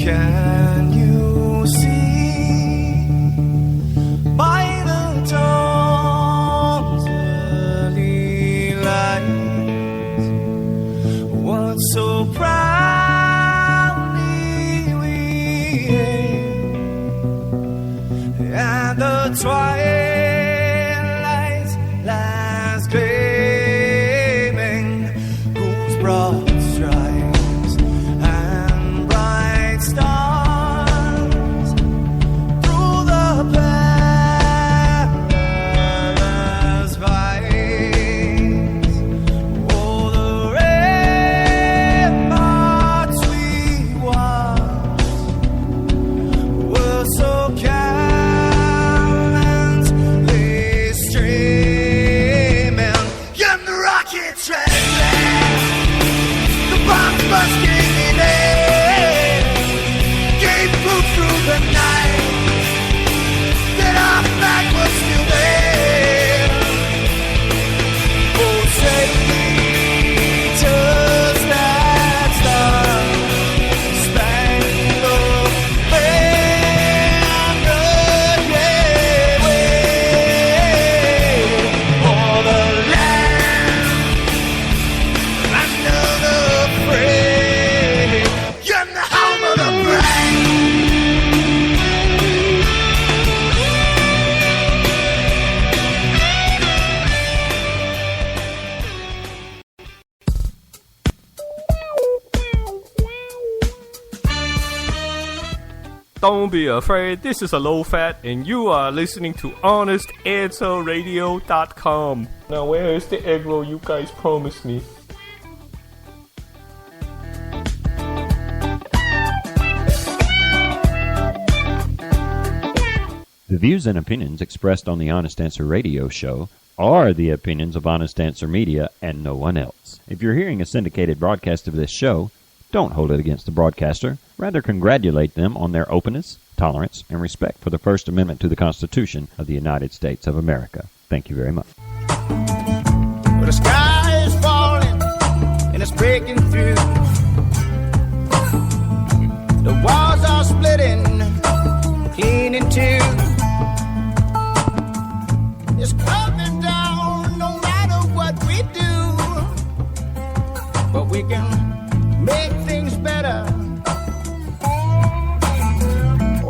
Can you see by the dawn's early light what so proudly we hailed at the twilight's last gleaming, whose broad stripes and bright stars through the perilous fight, oh, the ramparts we watched were so gallantly streaming, and the rockets trembling, the bombs bursting in air, gave proof through the night that our flag was still there. Oh, say just that star-spangled banner, yeah, wave o'er the land under the frame, and the home of the brave. Don't be afraid, this is a low fat, and you are listening to HonestAnswerRadio.com. Now, where is the egg roll you guys promised me? The views and opinions expressed on the Honest Answer Radio show are the opinions of Honest Answer Media and no one else. If you're hearing a syndicated broadcast of this show, don't hold it against the broadcaster. Rather, congratulate them on their openness, tolerance, and respect for the First Amendment to the Constitution of the United States of America. Thank you very much. Well, the sky is falling and it's breaking through. The walls are splitting clean in two. It's coming down no matter what we do, but we can make things better.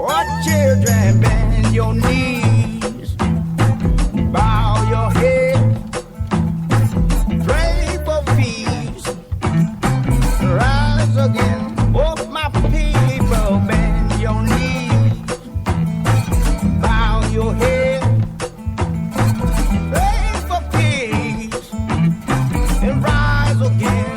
Oh, children, bend your knees, bow your head, pray for peace, rise again. Oh, my people, bend your knees, bow your head, pray for peace, and rise again.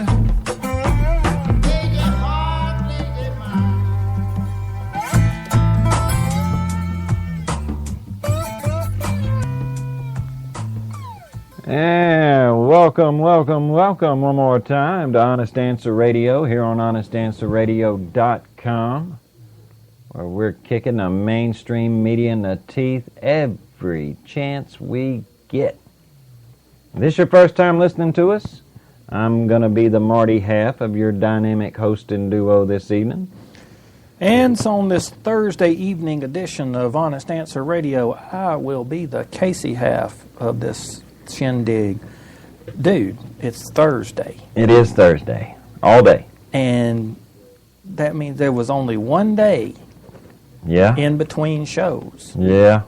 And welcome one more time to Honest Answer Radio here on HonestAnswerRadio.com, where we're kicking the mainstream media in the teeth every chance we get. If this is your first time listening to us, I'm going to be the Marty half of your dynamic hosting duo this evening. And so on this Thursday evening edition of Honest Answer Radio, I will be the Casey half of this shindig. Dude, it's Thursday. It is Thursday. All day. And that means there was only one day in between shows. Yeah.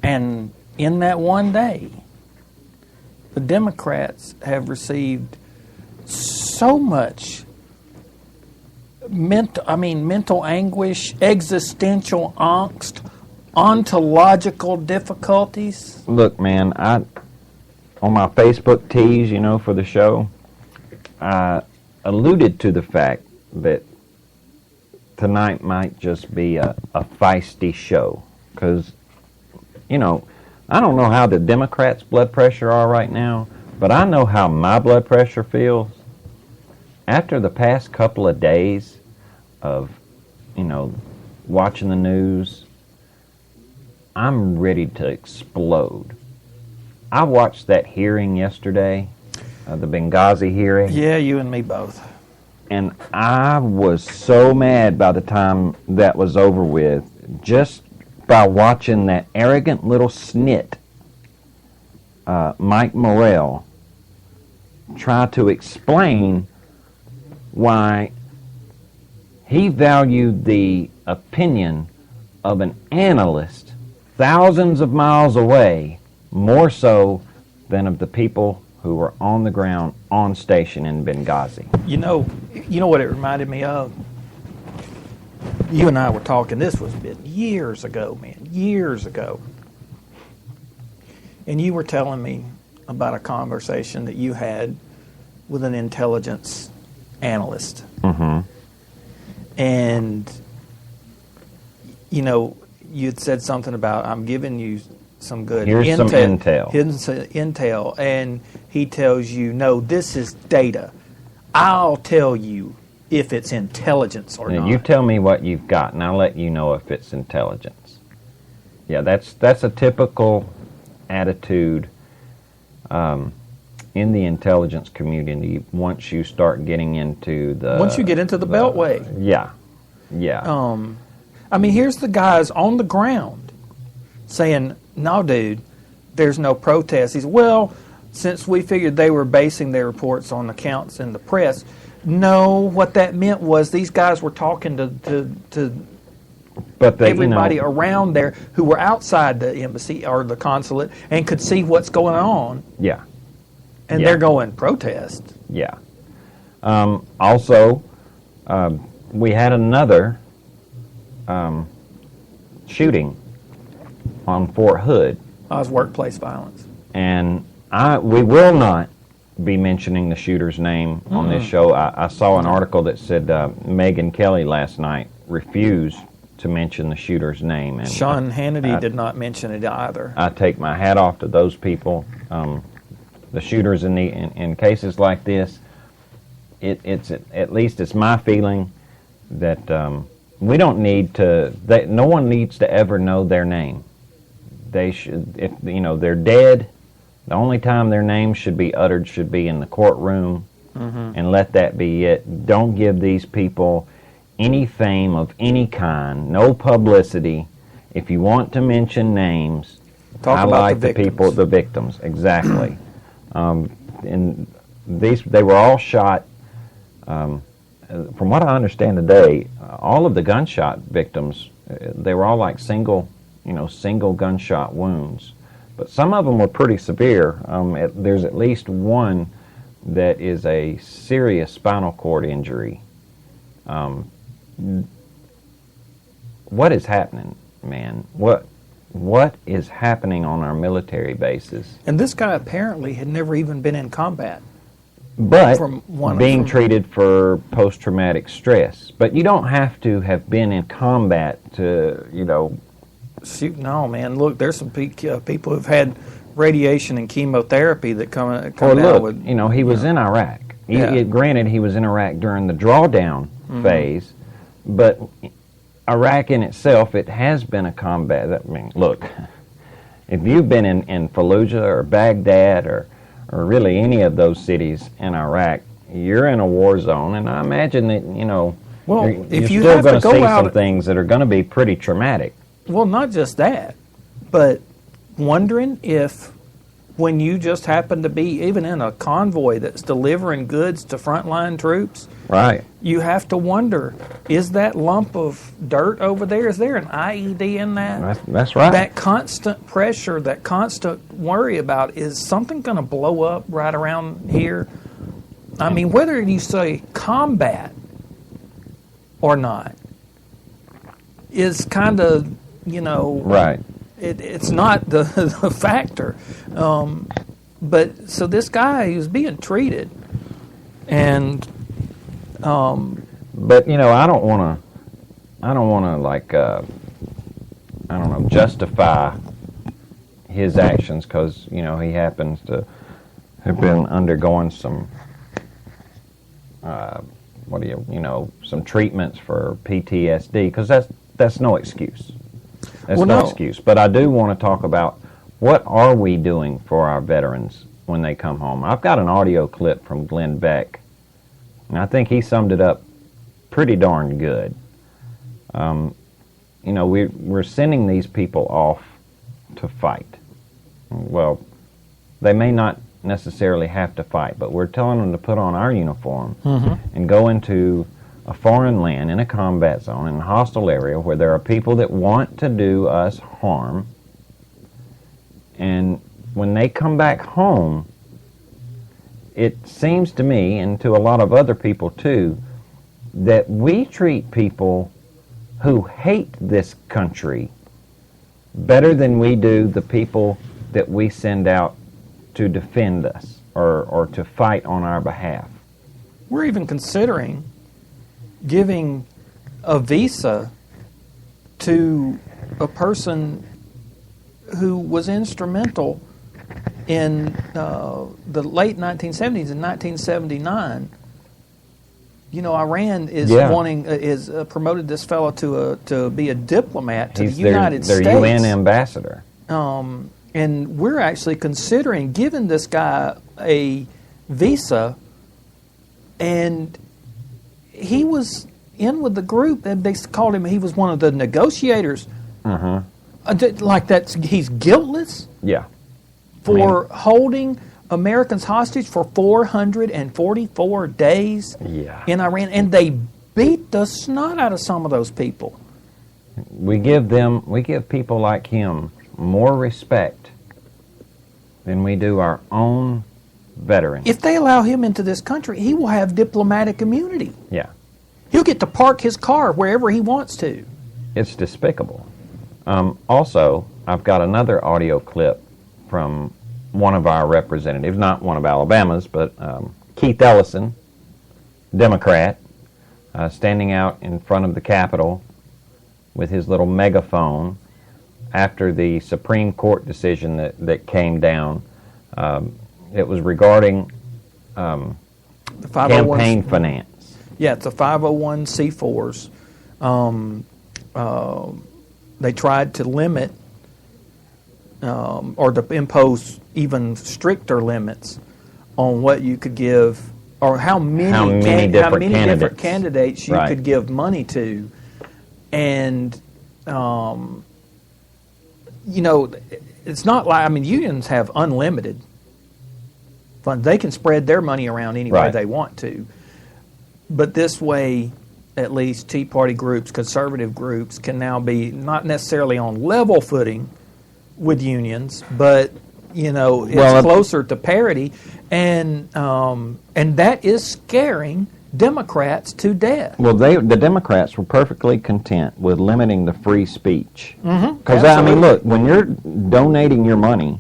And in that one day, the Democrats have received so much mental anguish, existential angst, ontological difficulties. Look, man, on my Facebook tease, for the show, I alluded to the fact that tonight might just be a feisty show. Because, I don't know how the Democrats' blood pressure are right now, but I know how my blood pressure feels. After the past couple of days of, watching the news, I'm ready to explode. I watched that hearing yesterday, the Benghazi hearing. Yeah, you and me both. And I was so mad by the time that was over with, just by watching that arrogant little snit, Mike Morrell, try to explain why he valued the opinion of an analyst thousands of miles away more so than of the people who were on the ground on station in Benghazi. You know what it reminded me of? You and I were talking, this was been years ago, man, years ago. And you were telling me about a conversation that you had with an intelligence analyst. Mm-hmm. And, you know, you'd said something about, I'm giving you some good Here's some intel. Here's some intel. And he tells you, no, this is data. I'll tell you if it's intelligence or Now, not. you tell me what you've got, and I'll let you know if it's intelligence. Yeah, that's a typical attitude in the intelligence community once you start getting into the... Once you get into the Beltway. Yeah, yeah. I mean, here's the guys on the ground saying, no, dude, there's no protest. He's, well, since we figured they were basing their reports on accounts in the press, no, what that meant was these guys were talking to but they, everybody around there who were outside the embassy or the consulate and could see what's going on. Yeah. And Yeah. they're going, protest. Yeah. Also, we had another shooting on Fort Hood, Was workplace violence. and we will not be mentioning the shooter's name on this show. I saw an article that said Megyn Kelly last night refused to mention the shooter's name. And Sean Hannity did not mention it either. I take my hat off to those people. The shooters in cases like this, it's at least it's my feeling that we don't need to. No one needs to ever know their name. They should, if they're dead. The only time their name should be uttered should be in the courtroom, and let that be it. Don't give these people any fame of any kind, no publicity. If you want to mention names, Talk about highlight the people, the victims, exactly. And they were all shot. From what I understand today, all of the gunshot victims, they were all like single gunshot wounds. But some of them were pretty severe. There's at least one that is a serious spinal cord injury. What is happening, man? What is happening on our military bases? And this guy apparently had never even been in combat. But being treated for post-traumatic stress. But you don't have to have been in combat to, Shoot, no, man. Look, there's some people who've had radiation and chemotherapy that come out with... he was in Iraq. Yeah. Granted, he was in Iraq during the drawdown phase, but Iraq in itself, it has been a combat. Look, if you've been in Fallujah or Baghdad or really any of those cities in Iraq, you're in a war zone, and I imagine that, you're still going to see some things that are going to be pretty traumatic. Well, not just that, but wondering if when you just happen to be even in a convoy that's delivering goods to frontline troops, right? You have to wonder, is that lump of dirt over there, is there an IED in that? That's right. That constant pressure, that constant worry about, is something going to blow up right around here? I mean, whether you say combat or not is kind of, right. It's not the factor. But so this guy, he was being treated, and but I don't want to justify his actions because he happens to have been undergoing some some treatments for PTSD, because that's no excuse. That's no excuse. But I do want to talk about what are we doing for our veterans when they come home. I've got an audio clip from Glenn Beck And I think he summed it up pretty darn good. We're sending these people off to fight. Well, they may not necessarily have to fight, but we're telling them to put on our uniform and go into a foreign land in a combat zone, in a hostile area where there are people that want to do us harm. And when they come back home, it seems to me, and to a lot of other people too, that we treat people who hate this country better than we do the people that we send out to defend us or to fight on our behalf. We're even considering giving a visa to a person who was instrumental in the late 1970s. In 1979, Iran is promoted this fellow to be a diplomat to the United States. Their UN ambassador. And we're actually considering giving this guy a visa, and he was in with the group, and they called him, he was one of the negotiators. Like he's guiltless for holding Americans hostage for 444 days in Iran, and they beat the snot out of some of those people. We give people like him more respect than we do our own veterans. If they allow him into this country, he will have diplomatic immunity. Yeah. He'll get to park his car wherever he wants to. It's despicable. Also, I've got another audio clip from one of our representatives, not one of Alabama's, but Keith Ellison, Democrat, standing out in front of the Capitol with his little megaphone after the Supreme Court decision that came down. It was regarding The campaign finance. Yeah, it's the 501c4s. They tried to limit or to impose even stricter limits on what you could give, or how many different candidates you could give money to. And it's not like, unions have unlimited funds. They can spread their money around any way they want to. But this way, at least Tea Party groups, conservative groups, can now be not necessarily on level footing with unions, but it's closer to parity, and that is scaring Democrats to death. Well, the Democrats were perfectly content with limiting the free speech. Because look, when you're donating your money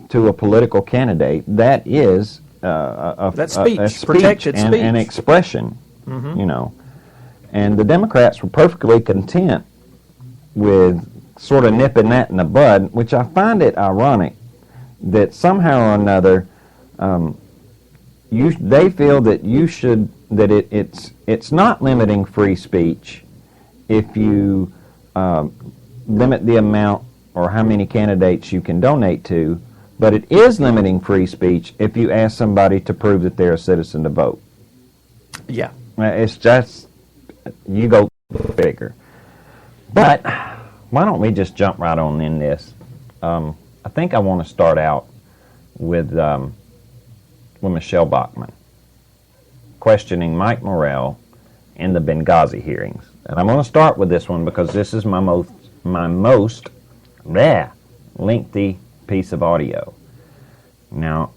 to a political candidate, that is a speech, protected and speech, an expression. And the Democrats were perfectly content with sort of nipping that in the bud, which I find it ironic that somehow or another they feel that it's not limiting free speech if you limit the amount or how many candidates you can donate to, but it is limiting free speech if you ask somebody to prove that they're a citizen to vote. Yeah. It's just, you go figure. But why don't we just jump right on in this? I think I want to start out with Michelle Bachmann questioning Mike Morrell in the Benghazi hearings. And I'm going to start with this one because this is my most lengthy piece of audio. Now,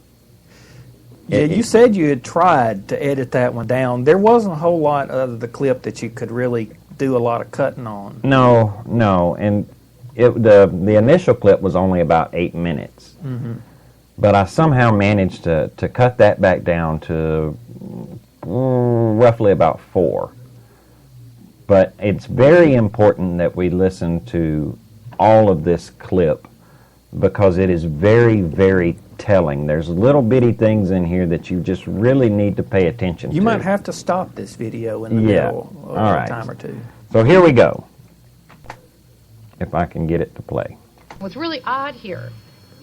you said you had tried to edit that one down. There wasn't a whole lot of the clip that you could really do a lot of cutting on. No, and the initial clip was only about 8 minutes. But I somehow managed to cut that back down to roughly about 4. But it's very important that we listen to all of this clip because it is very, very telling. There's little bitty things in here that you just really need to pay attention to. You might have to stop this video in the middle of a time or two. So here we go. If I can get it to play. What's really odd here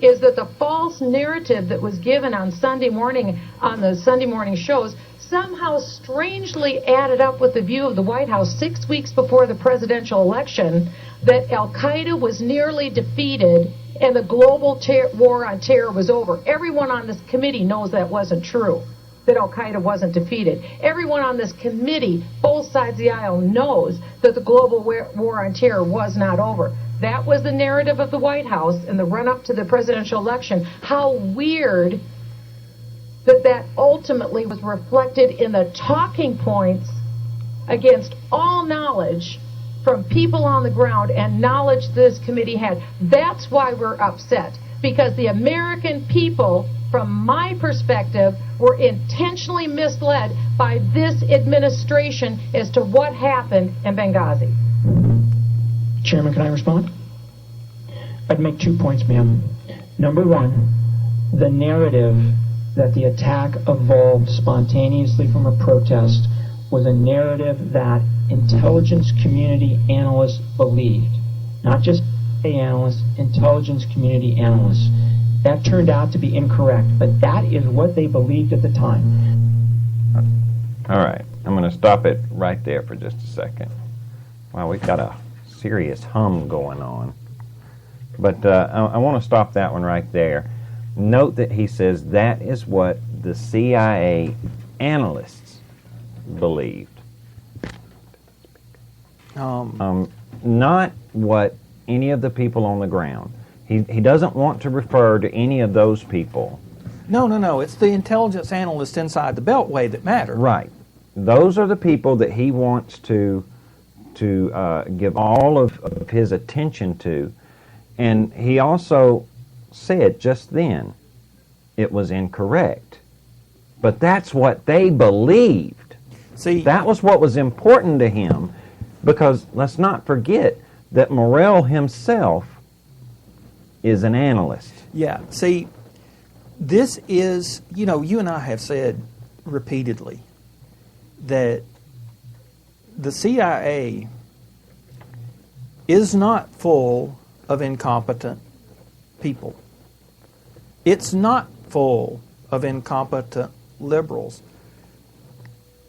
is that the false narrative that was given on Sunday morning, on the Sunday morning shows, somehow strangely added up with the view of the White House 6 weeks before the presidential election that Al-Qaeda was nearly defeated and the global war on terror was over. Everyone on this committee knows that wasn't true, that Al-Qaeda wasn't defeated. Everyone on this committee, both sides of the aisle, knows that the global war on terror was not over. That was the narrative of the White House in the run-up to the presidential election. How weird that ultimately was reflected in the talking points against all knowledge from people on the ground and knowledge this committee had. That's why we're upset, because the American people, from my perspective, were intentionally misled by this administration as to what happened in Benghazi. Chairman, can I respond? I'd make 2 points, ma'am. Number one, the narrative that the attack evolved spontaneously from a protest was a narrative that intelligence community analysts believed. Not just analysts, intelligence community analysts. That turned out to be incorrect, but that is what they believed at the time. All right, I'm going to stop it right there for just a second. Wow, we've got a serious hum going on. But I want to stop that one right there. Note that he says that is what the CIA analysts believed. Not what any of the people on the ground. He doesn't want to refer to any of those people. No. It's the intelligence analysts inside the Beltway that matter. Right. Those are the people that he wants to give all of his attention to. And he also said just then it was incorrect. But that's what they believed. See, that was what was important to him, because let's not forget that Morrell himself is an analyst. Yeah, see, this is, you and I have said repeatedly that the CIA is not full of incompetent people. It's not full of incompetent liberals.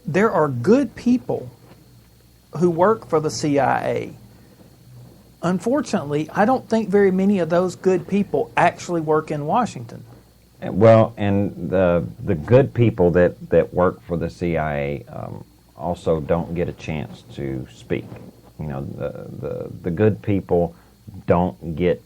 There are good people who work for the CIA. Unfortunately, I don't think very many of those good people actually work in Washington. Well, and the good people that work for the CIA also don't get a chance to speak. The good people don't get.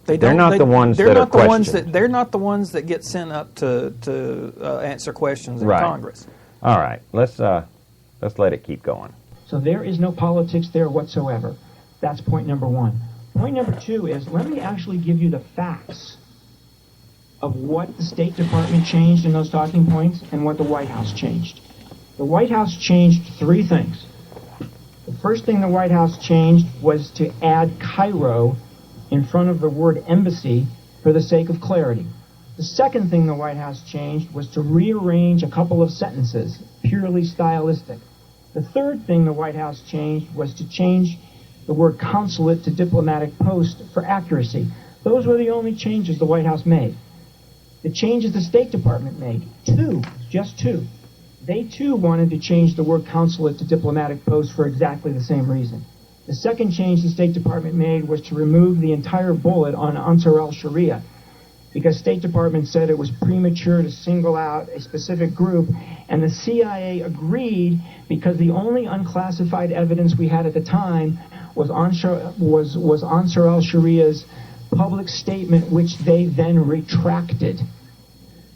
They're not the ones that are questioned. They're not the ones that get sent up to answer questions in Congress. All right, let's let it keep going. So there is no politics there whatsoever. That's point number one. Point number two is, let me actually give you the facts of what the State Department changed in those talking points and what the White House changed. The White House changed 3 things. The first thing the White House changed was to add Cairo in front of the word embassy for the sake of clarity. The second thing the White House changed was to rearrange a couple of sentences, purely stylistic. The third thing the White House changed was to change the word consulate to diplomatic post for accuracy. Those were the only changes the White House made. The changes the State Department made, 2, just 2. They too wanted to change the word consulate to diplomatic post for exactly the same reason. The second change the State Department made was to remove the entire bullet on Ansar al-Sharia, because State Department said it was premature to single out a specific group, and the CIA agreed because the only unclassified evidence we had at the time was Ansar al-Sharia's public statement, which they then retracted.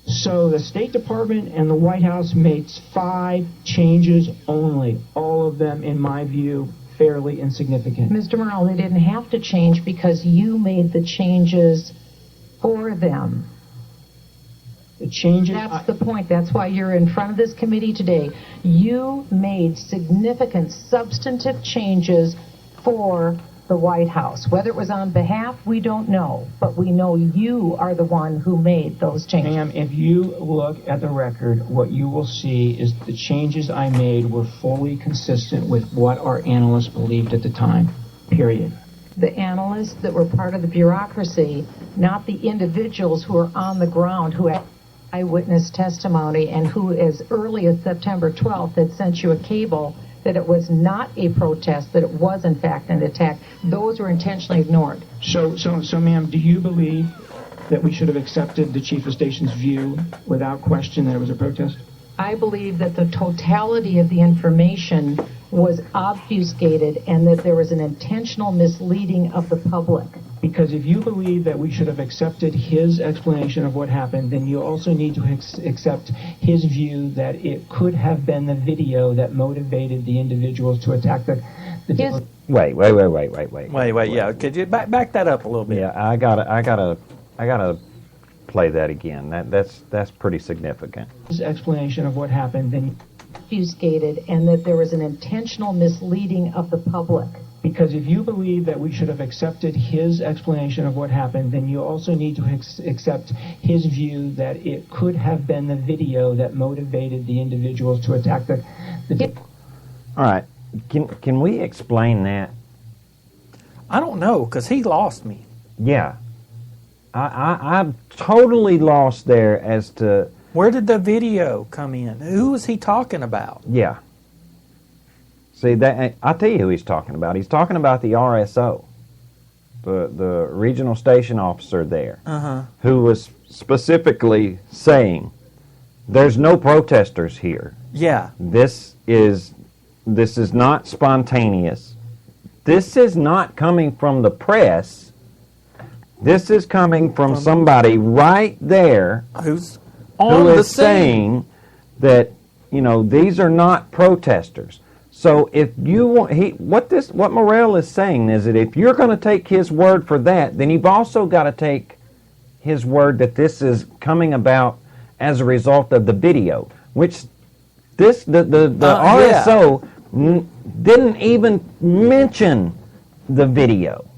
So the State Department and the White House made 5 changes only, all of them, in my view, fairly insignificant. Mr. Morrell, they didn't have to change because you made the changes for them. The changes... That's the point. That's why you're in front of this committee today. You made significant substantive changes for the White House. Whether it was on behalf, we don't know. But we know you are the one who made those changes. Ma'am, if you look at the record, what you will see is the changes I made were fully consistent with what our analysts believed at the time. Period. The analysts that were part of the bureaucracy, not the individuals who are on the ground who had... eyewitness testimony and who as early as September 12th had sent you a cable that it was not a protest, that it was in fact an attack. Those were intentionally ignored. So, ma'am, do you believe that we should have accepted the chief of station's view without question that it was a protest? I believe that the totality of the information was obfuscated and that there was an intentional misleading of the public. Because if you believe that we should have accepted his explanation of what happened, then you also need to accept his view that it could have been the video that motivated the individuals to attack the Wait. Wait. Yeah, could you back that up a little bit? Yeah, I gotta play that again. That's pretty significant. His explanation of what happened, then Obfuscated and that there was an intentional misleading of the public. because if you believe that we should have accepted his explanation of what happened, then you also need to accept his view that it could have been the video that motivated the individuals to attack the All right. Can we explain that? I don't know, because he lost me. Yeah. I'm totally lost there as to... Where did the video come in? Who was he talking about? Yeah. See, that I'll tell you who he's talking about. He's talking about the RSO, the regional station officer there, who was specifically saying, there's no protesters here. Yeah. This is not spontaneous. This is not coming from the press. This is coming from somebody right there Who's on who the is scene. saying that, these are not protesters. So if you want, what Morrell is saying is that if you're going to take his word for that, then you've also got to take his word that this is coming about as a result of the video, which the RSO didn't even mention the video.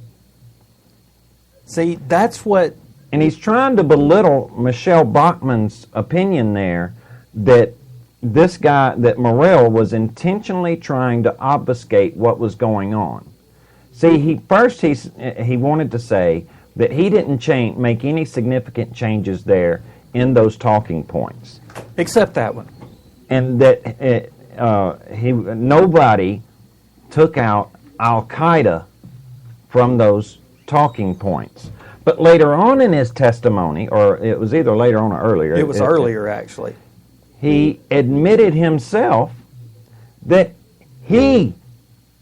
See, that's what... And he's trying to belittle Michelle Bachmann's opinion there that this guy, that Morrell was intentionally trying to obfuscate what was going on. See, he wanted to say that he didn't make any significant changes there in those talking points. Except that one. And that nobody took out Al-Qaeda from those talking points. But later on in his testimony, or it was either later on or earlier. It was earlier, actually. He admitted himself that he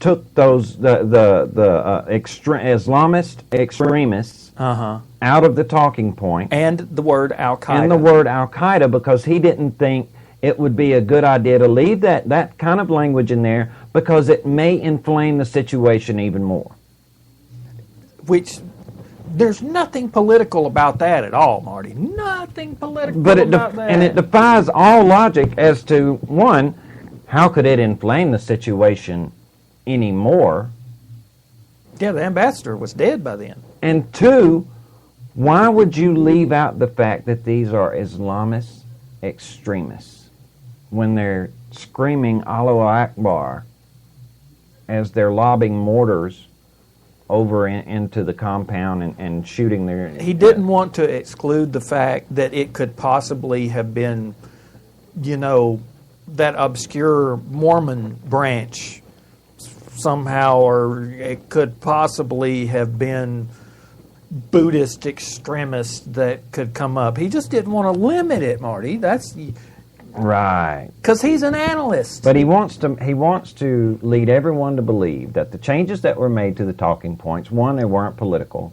took those the Islamist extremists out of the talking point And the word Al-Qaeda. and the word Al-Qaeda because he didn't think it would be a good idea to leave that kind of language in there because it may inflame the situation even more. Which, there's nothing political about that at all, Marty. Nothing political But about that. it defies all logic as to, one, how could it inflame the situation anymore? Yeah, the ambassador was dead by then. And two, why would you leave out the fact that these are Islamist extremists when they're screaming Allahu Akbar as they're lobbing mortars over into the compound and shooting their... He didn't want to exclude the fact that it could possibly have been, that obscure Mormon branch somehow, or it could possibly have been Buddhist extremists that could come up. He just didn't want to limit it, Marty. That's... Right. Because he's an analyst. But he wants to lead everyone to believe that the changes that were made to the talking points, one, they weren't political,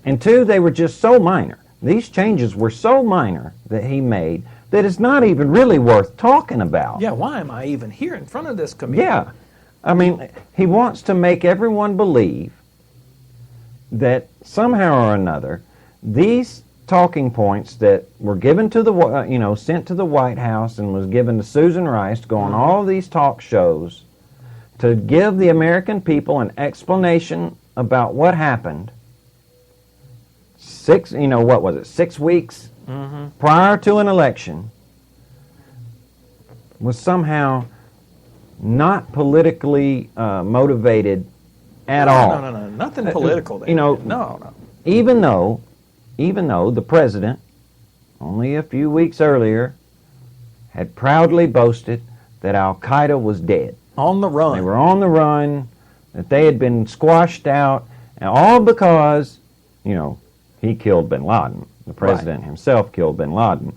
and two, they were just so minor. These changes were so minor that he made that it's not even really worth talking about. Yeah, why am I even here in front of this committee? Yeah. I mean, he wants to make everyone believe that somehow or another these talking points that were given to the, sent to the White House and was given to Susan Rice to go on all of these talk shows to give the American people an explanation about what happened 6 weeks prior to an election was somehow not politically motivated at all. No. Nothing political there. No. Even though the president only a few weeks earlier, had proudly boasted that Al-Qaeda was dead. On the run. They were on the run, that they had been squashed out, and all because, he killed bin Laden. The president himself killed bin Laden.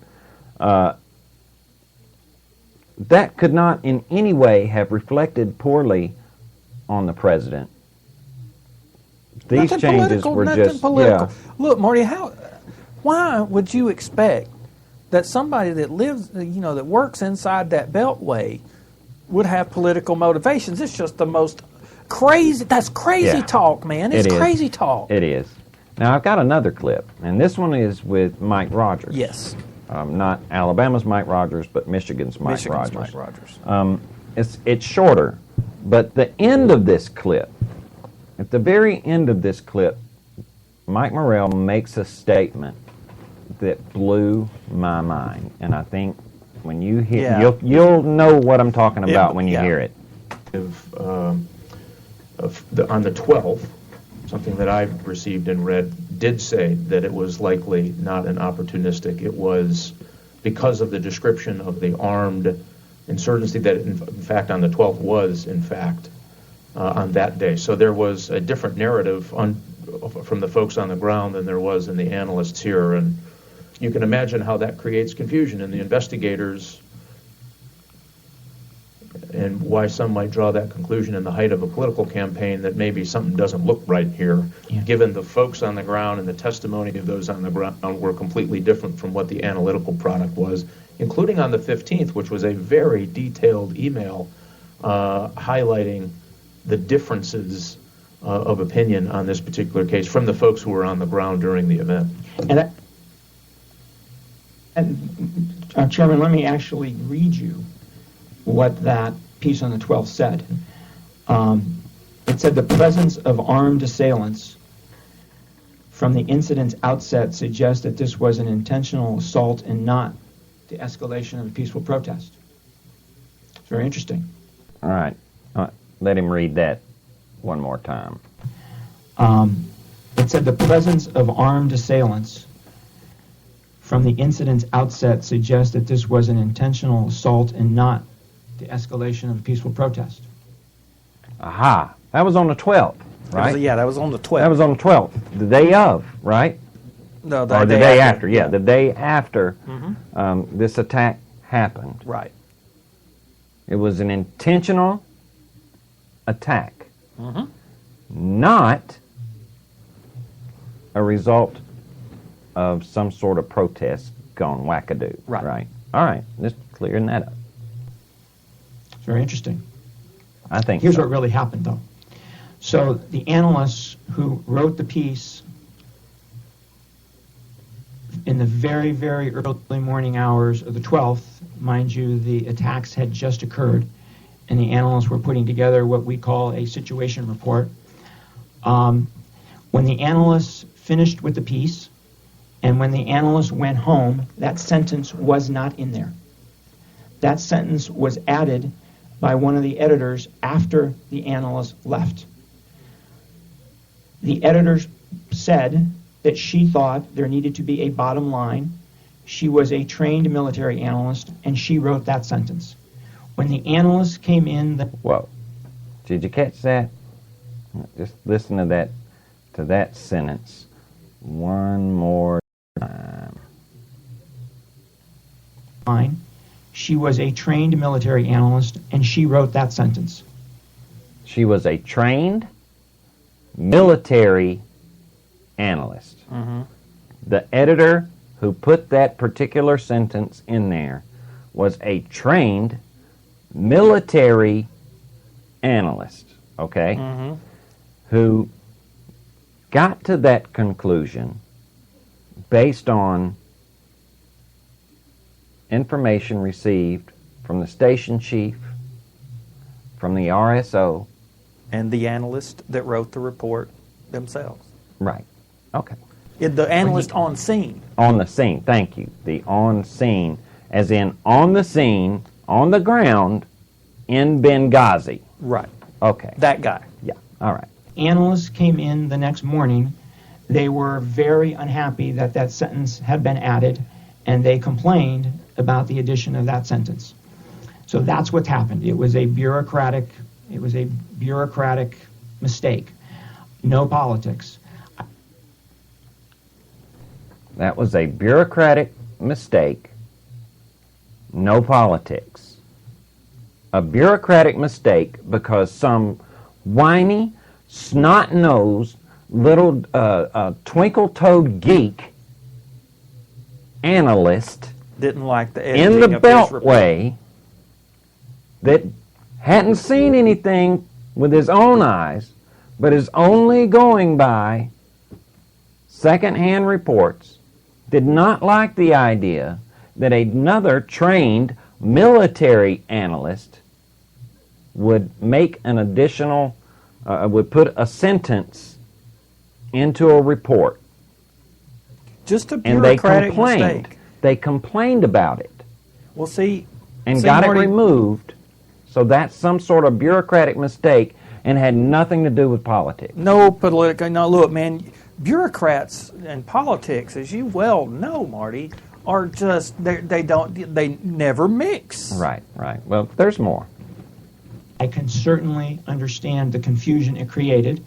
That could not in any way have reflected poorly on the president. These changes were just political. Yeah. Look, Marty, why would you expect that somebody that lives, that works inside that beltway would have political motivations? It's just the most crazy. That's crazy talk, man. It's crazy talk. It is. Now I've got another clip, and this one is with Mike Rogers. Yes. Not Alabama's Mike Rogers, but Michigan's Mike Rogers. Mike Rogers. It's shorter, but the end of this clip, at the very end of this clip, Mike Morrell makes a statement that blew my mind, and I think when you hear, you'll know what I'm talking about when you hear it. On the 12th, something that I received and read did say that it was likely not an opportunistic. It was because of the description of the armed insurgency that, in fact, on the 12th was, in fact, on that day. So there was a different narrative from the folks on the ground than there was in the analysts here. And you can imagine how that creates confusion in the investigators and why some might draw that conclusion in the height of a political campaign that maybe something doesn't look right here, given the folks on the ground and the testimony of those on the ground were completely different from what the analytical product was, including on the 15th, which was a very detailed email highlighting the differences of opinion on this particular case from the folks who were on the ground during the event. And Chairman, let me actually read you what that piece on the 12th said. It said the presence of armed assailants from the incident's outset suggests that this was an intentional assault and not the escalation of a peaceful protest. It's very interesting. All right. Let him read that one more time. It said the presence of armed assailants from the incident's outset suggests that this was an intentional assault and not the escalation of a peaceful protest. Aha. That was on the 12th, right? That was on the 12th. That was on the 12th. The day of, right? No, the day after. Yeah, the day after this attack happened. Right. It was an intentional attack, not a result of some sort of protest gone wackadoo. Right. All right. Just clearing that up. It's very interesting. I think Here's so. what really happened, though. So the analysts who wrote the piece in the very, very early morning hours of the 12th, mind you, the attacks had just occurred, and the analysts were putting together what we call a situation report. When the analysts finished with the piece, and when the analysts went home, that sentence was not in there. That sentence was added by one of the editors after the analyst left. The editor said that she thought there needed to be a bottom line. She was a trained military analyst, and she wrote that sentence. When the analyst came in... Whoa. Did you catch that? Just listen to that sentence one more time. She was a trained military analyst, and she wrote that sentence. She was a trained military analyst. The editor who put that particular sentence in there was a trained military analyst, okay, who got to that conclusion based on information received from the station chief, from the RSO, and the analyst that wrote the report themselves. Right. Okay. The analyst on scene. On the scene, thank you. The on scene, as in on the scene, on the ground, in Benghazi. Right. Okay. That guy. Yeah, all right. Analysts came in the next morning. They were very unhappy that that sentence had been added, and they complained about the addition of that sentence. So that's what's happened. It was a bureaucratic mistake. No politics. That was a bureaucratic mistake. No politics. A bureaucratic mistake because some whiny, snot-nosed, little twinkle-toed geek analyst Didn't like the in editing the of his report. Beltway that hadn't seen anything with his own eyes, but is only going by second-hand reports, did not like the idea that another trained military analyst would make an additional, would put a sentence into a report. Just a And they bureaucratic complained. mistake. They complained about it Well, see, and got Marty, it removed. So that's some sort of bureaucratic mistake and had nothing to do with politics. No political. No, look, man, bureaucrats and politics, as you well know, Marty, are just they never mix. Right. Well, there's more. I can certainly understand the confusion it created.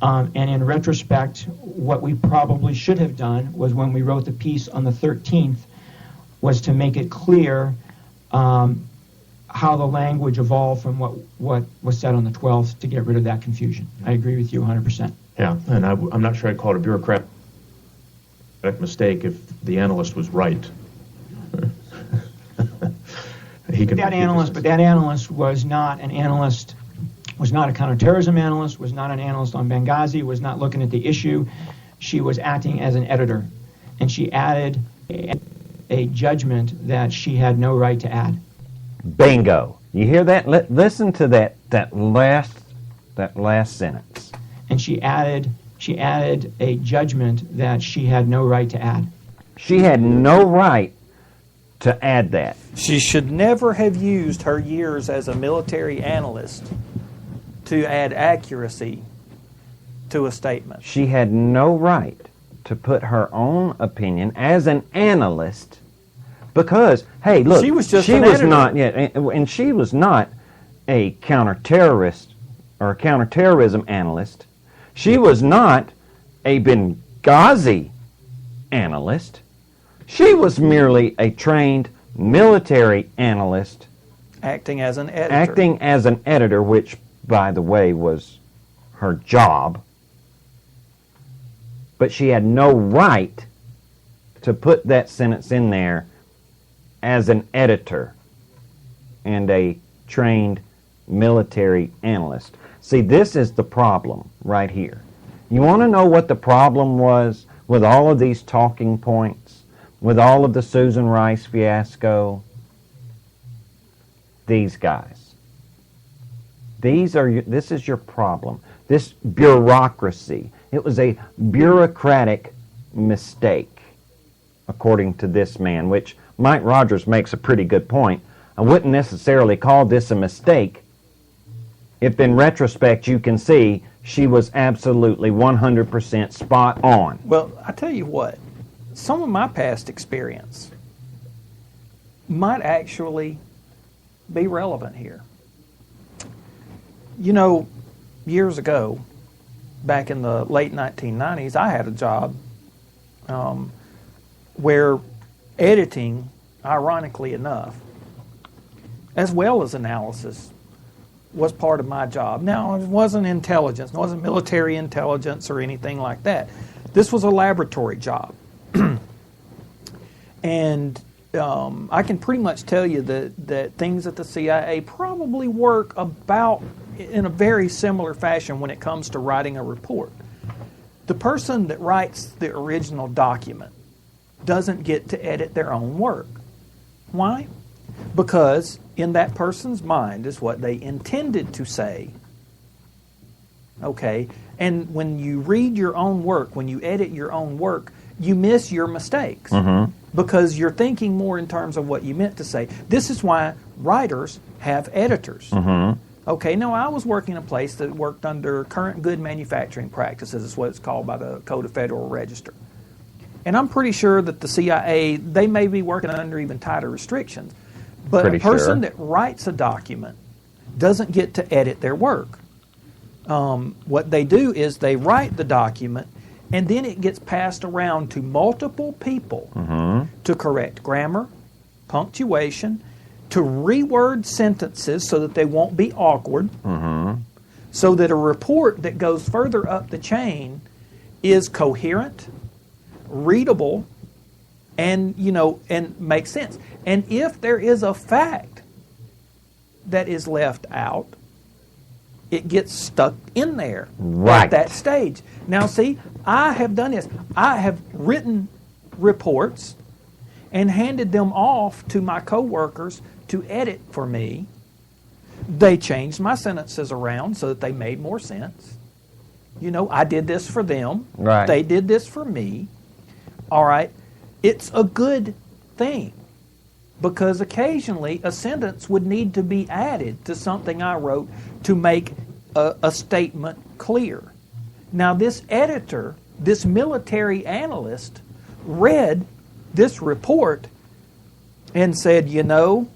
And in retrospect, what we probably should have done was when we wrote the piece on the 13th was to make it clear how the language evolved from what was said on the 12th to get rid of that confusion. I agree with you 100%. Yeah, and I'm not sure I'd call it a bureaucratic mistake if the analyst was right. That analyst was not an analyst, was not a counterterrorism analyst, was not an analyst on Benghazi, was not looking at the issue. She was acting as an editor, and she added a judgment that she had no right to add. Bingo. You hear that? Listen to that last sentence. And she added a judgment that she had no right to add. She had no right to add that. She should never have used her years as a military analyst to add accuracy to a statement. She had no right to put her own opinion as an analyst because, hey, look, She was just she an was editor. not, and she was not a counterterrorist or a counterterrorism analyst. She was not a Benghazi analyst. She was merely a trained military analyst Acting as an editor. acting as an editor, which, by the way, was her job. But she had no right to put that sentence in there as an editor and a trained military analyst. See, this is the problem right here. You want to know what the problem was with all of these talking points, with all of the Susan Rice fiasco? These guys. This is your problem. This bureaucracy. It was a bureaucratic mistake, according to this man, which Mike Rogers makes a pretty good point. I wouldn't necessarily call this a mistake if in retrospect you can see she was absolutely 100% spot on. Well, I tell you what, some of my past experience might actually be relevant here. You know, years ago, back in the late 1990s, I had a job where editing, ironically enough, as well as analysis, was part of my job. Now, it wasn't intelligence, it wasn't military intelligence or anything like that. This was a laboratory job. And I can pretty much tell you that things at the CIA probably work about in a very similar fashion when it comes to writing a report. The person that writes the original document doesn't get to edit their own work. Why? Because in that person's mind is what they intended to say. Okay? And when you read your own work, when you edit your own work, you miss your mistakes. Because you're thinking more in terms of what you meant to say. This is why writers have editors. Okay, now I was working in a place that worked under current good manufacturing practices, is what it's called by the Code of Federal Register. And I'm pretty sure that the CIA, they may be working under even tighter restrictions. But Pretty a person sure. that writes a document doesn't get to edit their work. What they do is they write the document, and then it gets passed around to multiple people to correct grammar, punctuation, to reword sentences so that they won't be awkward, so that a report that goes further up the chain is coherent, readable, and and makes sense. And if there is a fact that is left out, it gets stuck in there Right. at that stage. Now, see, I have done this. I have written reports and handed them off to my coworkers to edit for me. They changed my sentences around so that they made more sense. I did this for them. Right. They did this for me. All right. It's a good thing, because occasionally a sentence would need to be added to something I wrote to make a statement clear. Now, this editor, this military analyst, read this report and said, you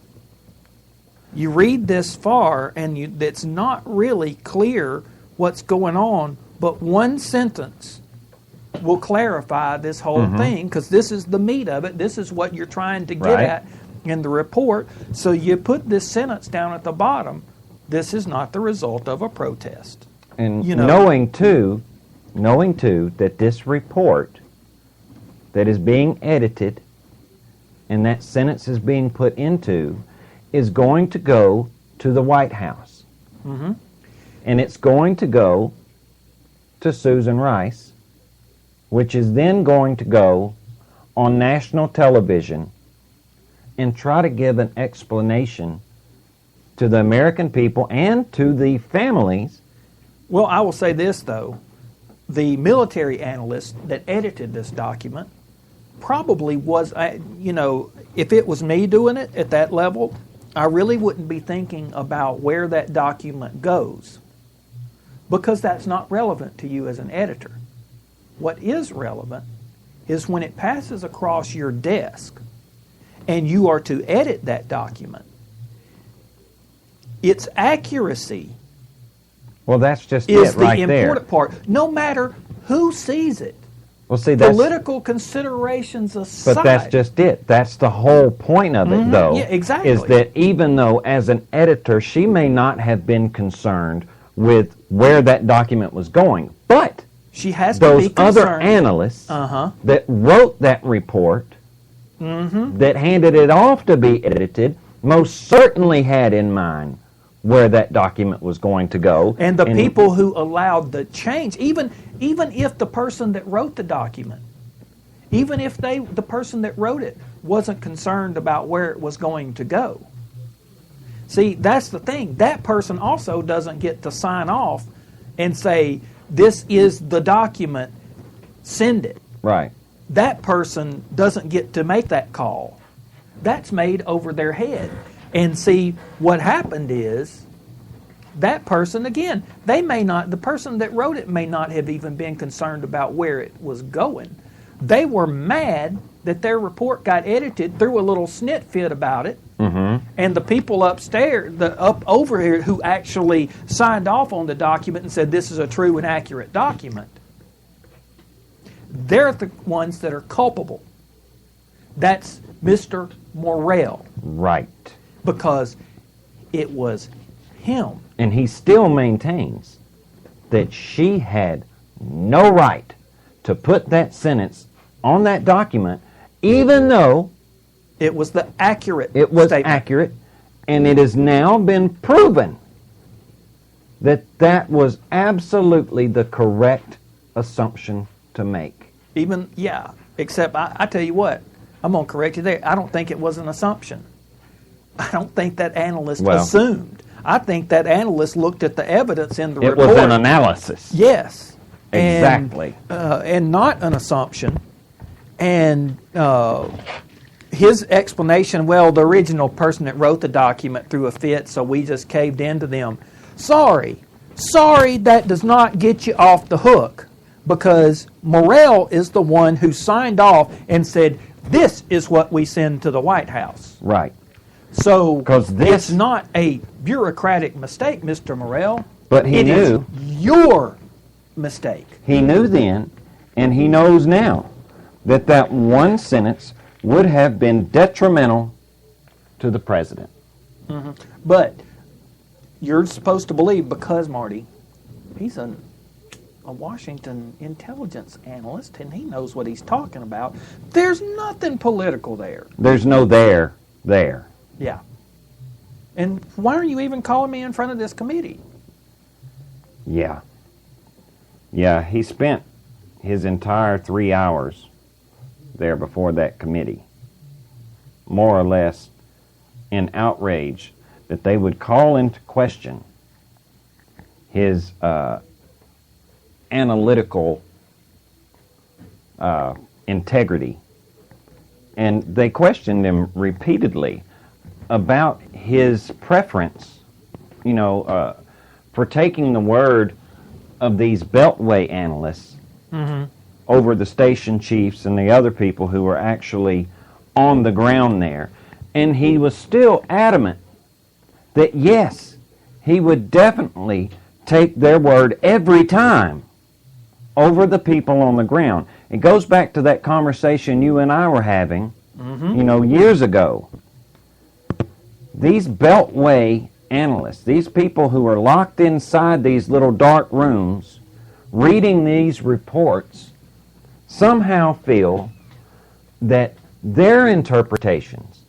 read this far and it's not really clear what's going on, but one sentence will clarify this whole thing, because this is the meat of it. This is what you're trying to get Right. at in the report. So you put this sentence down at the bottom. This is not the result of a protest. And You know- knowing too that this report that is being edited and that sentence is being put into is going to go to the White House. And it's going to go to Susan Rice, which is then going to go on national television and try to give an explanation to the American people and to the families. Well, I will say this, though. The military analyst that edited this document probably was, if it was me doing it at that level, I really wouldn't be thinking about where that document goes, because that's not relevant to you as an editor. What is relevant is when it passes across your desk and you are to edit that document, its accuracy Well, that's just is it right the there. important part, no matter who sees it. Well, see, that's Political considerations aside. but that's just it. That's the whole point of it, though. Yeah, exactly. Is that even though, as an editor, she may not have been concerned with where that document was going, but she has to those be concerned. other analysts Uh-huh. that wrote that report, that handed it off to be edited, most certainly had in mind where that document was going to go. And the people who allowed the change, even if the person that wrote the document, even if the person that wrote it wasn't concerned about where it was going to go. See, that's the thing. That person also doesn't get to sign off and say, this is the document, send it. Right. That person doesn't get to make that call. That's made over their head. And see, what happened is, that person, again, the person that wrote it may not have even been concerned about where it was going. They were mad that their report got edited, threw a little snit fit about it, and the people upstairs, up over here, who actually signed off on the document and said this is a true and accurate document, they're the ones that are culpable. That's Mr. Morrell, Right. because it was him. And he still maintains that she had no right to put that sentence on that document, even though It was the accurate it was statement. accurate, and it has now been proven that that was absolutely the correct assumption to make. Except I tell you what, I'm going to correct you there. I don't think it was an assumption. I don't think that analyst assumed. I think that analyst looked at the evidence in the It report. was an analysis. Yes. Exactly. And not an assumption. And his explanation, well, the original person that wrote the document threw a fit, so we just caved into them. Sorry, that does not get you off the hook. because Morrell is the one who signed off and said, this is what we send to the White House. Right. So 'Cause this- it's not a bureaucratic mistake, Mr. Morrell. But he It is knew. your mistake. He knew then, and he knows now, that that one sentence would have been detrimental to the president. But you're supposed to believe, because, Marty, he's a Washington intelligence analyst, and he knows what he's talking about. There's nothing political there. There's no there. Yeah. And why are you even calling me in front of this committee? Yeah. Yeah, he spent his entire 3 hours there before that committee, more or less in outrage that they would call into question his analytical integrity. And they questioned him repeatedly about his preference, for taking the word of these Beltway analysts over the station chiefs and the other people who were actually on the ground there. And he was still adamant that, yes, he would definitely take their word every time over the people on the ground. It goes back to that conversation you and I were having, years ago. These Beltway analysts, these people who are locked inside these little dark rooms, reading these reports, somehow feel that their interpretations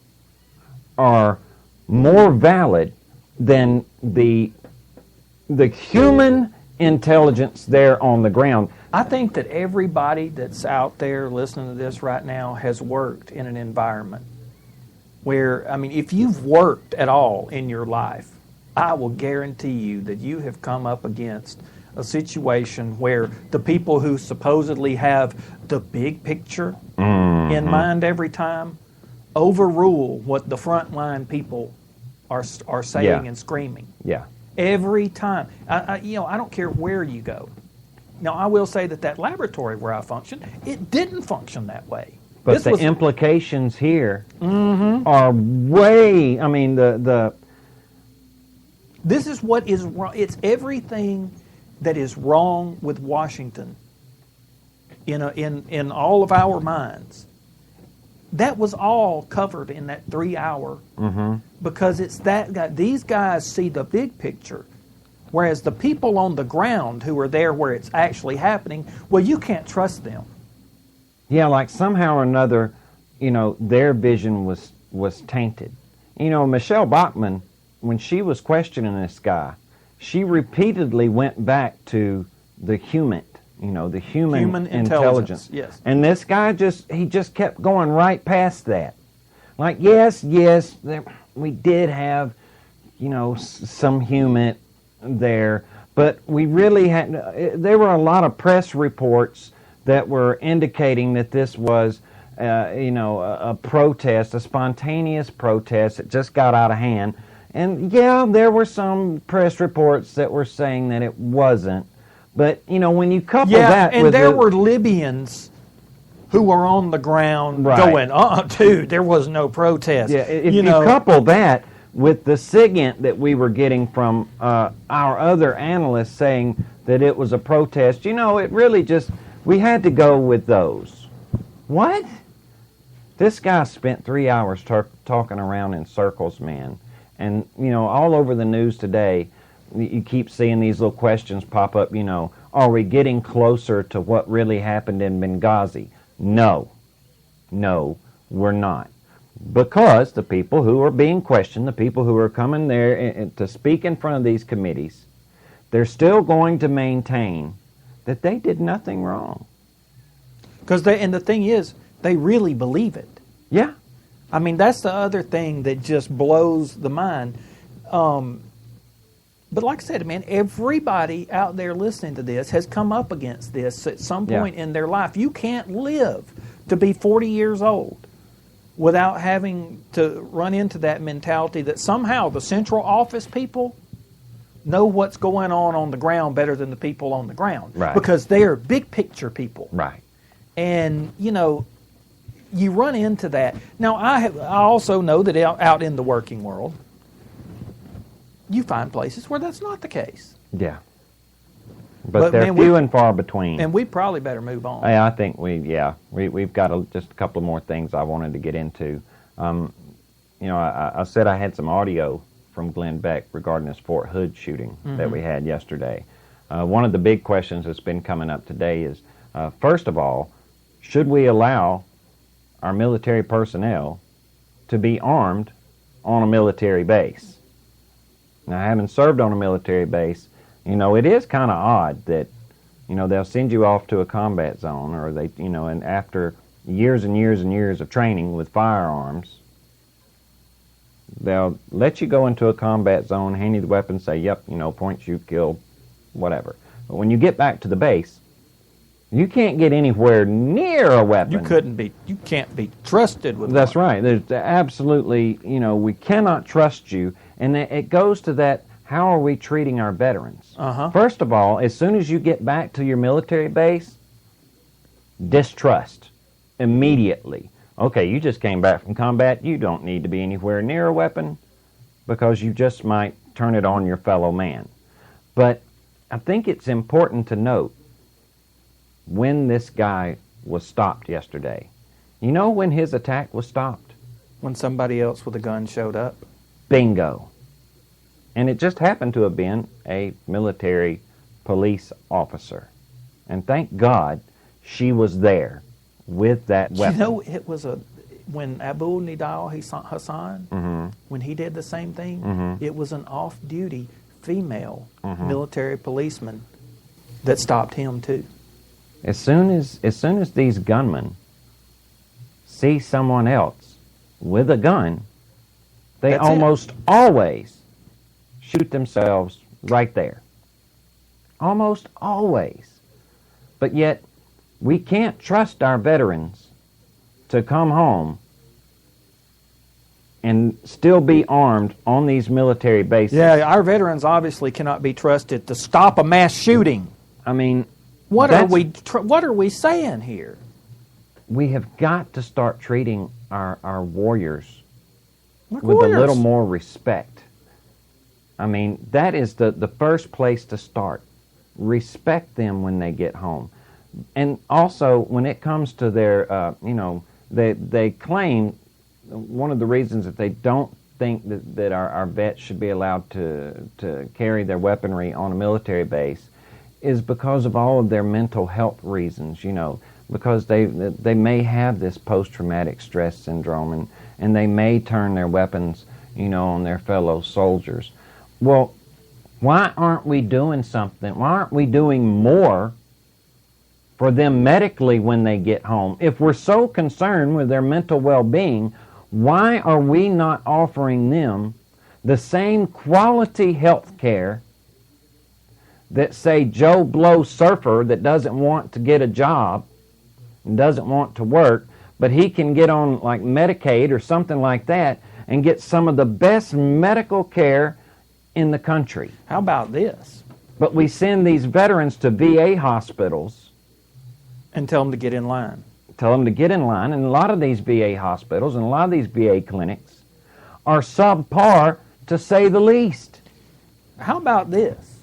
are more valid than the human intelligence there on the ground. I think that everybody that's out there listening to this right now has worked in an environment where, if you've worked at all in your life, I will guarantee you that you have come up against a situation where the people who supposedly have the big picture in mind every time overrule what the frontline people are saying and screaming. Yeah. Every time. I don't care where you go. Now, I will say that laboratory where I functioned, it didn't function that way. But the implications here are way, This is what is wrong. It's everything that is wrong with Washington in all of our minds. That was all covered in that 3 hour because it's that guy. These guys see the big picture, whereas the people on the ground who are there where it's actually happening, well, you can't trust them. Yeah, like somehow or another, their vision was tainted. Michelle Bachmann, when she was questioning this guy, she repeatedly went back to the human intelligence. Yes. And this guy just kept going right past that. Like, yes, we did have, some human there, but we really had, there were a lot of press reports that were indicating that this was, a protest, a spontaneous protest that just got out of hand. And yeah, there were some press reports that were saying that it wasn't. But, when you couple that with... Yeah, and there were Libyans who were on the ground going, dude, there was no protest. Yeah, if you couple that with the SIGINT that we were getting from our other analysts saying that it was a protest, it really just... We had to go with those. What? This guy spent 3 hours talking around in circles, man. And, all over the news today, you keep seeing these little questions pop up, are we getting closer to what really happened in Benghazi? No, we're not. Because the people who are being questioned, the people who are coming there to speak in front of these committees, they're still going to maintain that they did nothing wrong. And the thing is, they really believe it. Yeah. That's the other thing that just blows the mind. But like I said, man, everybody out there listening to this has come up against this at some point in their life. You can't live to be 40 years old without having to run into that mentality that somehow the central office people know what's going on the ground better than the people on the ground. Right. Because they're big picture people. Right. And, you know, you run into that. Now, I also know that out in the working world, you find places where that's not the case. Yeah. But they're few and far between. And we probably better move on. I think we've got just a couple of more things I wanted to get into. You know, I said I had some audio from Glenn Beck regarding this Fort Hood shooting that we had yesterday. One of the big questions that's been coming up today is, first of all, should we allow our military personnel to be armed on a military base? Now, having served on a military base, you know, it is kind of odd that, you know, they'll send you off to a combat zone, or they, you know, and after years and years and years of training with firearms, they'll let you go into a combat zone, hand you the weapon, say, yep, you know, points you killed, whatever. But when you get back to the base, you can't get anywhere near a weapon. You can't be trusted with That's one. right. There's absolutely, you know, we cannot trust you. And it goes to that, how are we treating our veterans? First of all, as soon as you get back to your military base, distrust immediately. Okay, you just came back from combat. You don't need to be anywhere near a weapon because you just might turn it on your fellow man. But I think it's important to note when this guy was stopped yesterday. You know when his attack was stopped? When somebody else with a gun showed up. Bingo. And it just happened to have been a military police officer. And thank God she was there with that weapon. You know, it was when Abu Nidal Hassan, when he did the same thing, it was an off-duty female military policeman that stopped him too. As soon as these gunmen see someone else with a gun, they almost always shoot themselves right there. Almost always. But yet, we can't trust our veterans to come home and still be armed on these military bases. Yeah, our veterans obviously cannot be trusted to stop a mass shooting. I mean, what are we saying here? We have got to start treating our warriors with a little more respect. I mean, that is the first place to start. Respect them when they get home. And also, when it comes to their, you know, they claim one of the reasons that they don't think that our vets should be allowed to carry their weaponry on a military base is because of all of their mental health reasons, you know, because they may have this post-traumatic stress syndrome and they may turn their weapons, you know, on their fellow soldiers. Well, why aren't we doing something? Why aren't we doing more for them medically when they get home? If we're so concerned with their mental well-being, why are we not offering them the same quality health care that, say, Joe Blow surfer that doesn't want to get a job and doesn't want to work, but he can get on like Medicaid or something like that and get some of the best medical care in the country? How about this? But we send these veterans to VA hospitals and tell them to get in line. Tell them to get in line, and a lot of these VA hospitals and a lot of these VA clinics are subpar, to say the least. How about this?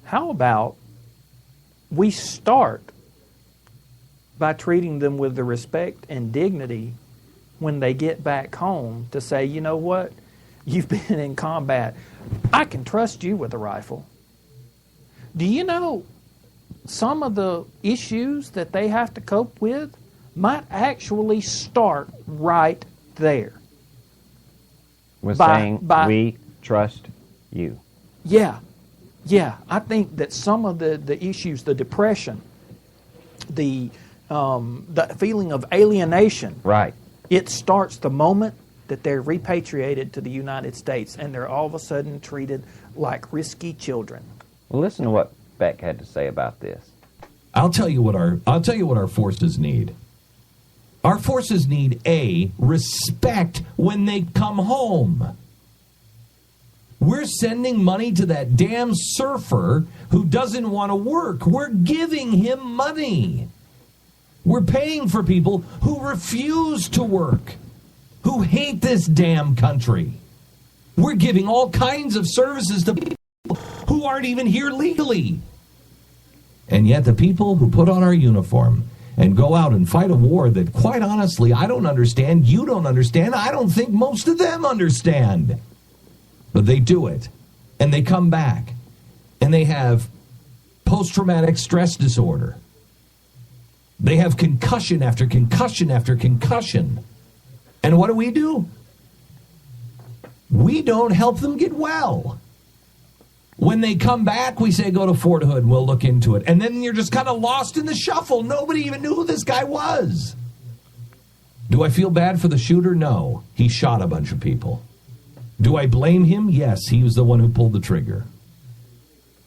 How about we start by treating them with the respect and dignity when they get back home to say, you know what? You've been in combat. I can trust you with a rifle. Do you know some of the issues that they have to cope with might actually start right there? With saying, we trust you. Yeah. I think that some of the issues, the depression, the feeling of alienation, right, it starts the moment that they're repatriated to the United States and they're all of a sudden treated like risky children. Well, listen to what Beck had to say about this. I'll tell you what our forces need. Our forces need respect when they come home. We're sending money to that damn surfer who doesn't want to work. We're giving him money. We're paying for people who refuse to work, who hate this damn country. We're giving all kinds of services to people who aren't even here legally. And yet the people who put on our uniform and go out and fight a war that, quite honestly, I don't understand, you don't understand, I don't think most of them understand. But they do it, and they come back, and they have post-traumatic stress disorder. They have concussion after concussion after concussion. And what do? We don't help them get well. When they come back, we say, go to Fort Hood, and we'll look into it. And then you're just kind of lost in the shuffle. Nobody even knew who this guy was. Do I feel bad for the shooter? No. He shot a bunch of people. Do I blame him? Yes, he was the one who pulled the trigger.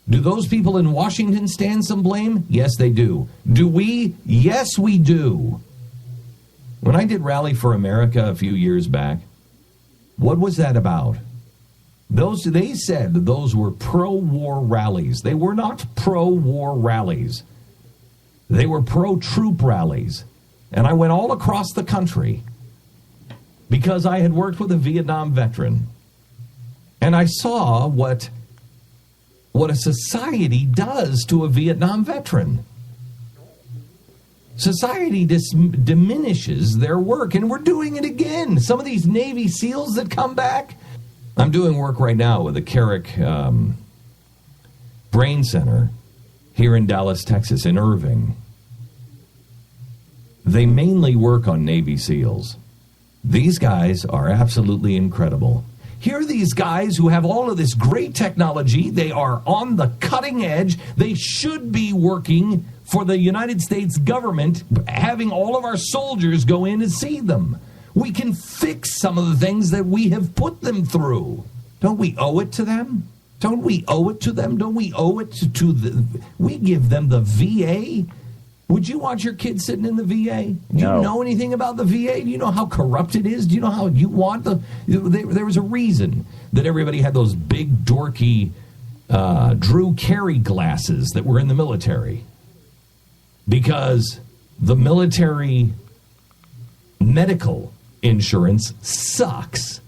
Do those people in Washington stand some blame? Yes, they do. Do we? Yes, we do. When I did Rally for America a few years back, what was that about? They said that those were pro-war rallies. They were not pro-war rallies. They were pro-troop rallies. And I went all across the country because I had worked with a Vietnam veteran. And I saw what a society does to a Vietnam veteran. Society diminishes their work, and we're doing it again. Some of these Navy SEALs that come back. I'm doing work right now with the Carrick Brain Center here in Dallas, Texas, in Irving. They mainly work on Navy SEALs. These guys are absolutely incredible. Here are these guys who have all of this great technology. They are on the cutting edge. They should be working for the United States government, having all of our soldiers go in and see them. We can fix some of the things that we have put them through. Don't we owe it to them? Don't we owe it to them? Don't we owe it to the... We give them the VA. Would you want your kids sitting in the VA? Do you know anything about the VA? Do you know how corrupt it is? Do you know how you want the... There was a reason that everybody had those big, dorky Drew Carey glasses that were in the military. Because the military medical insurance sucks.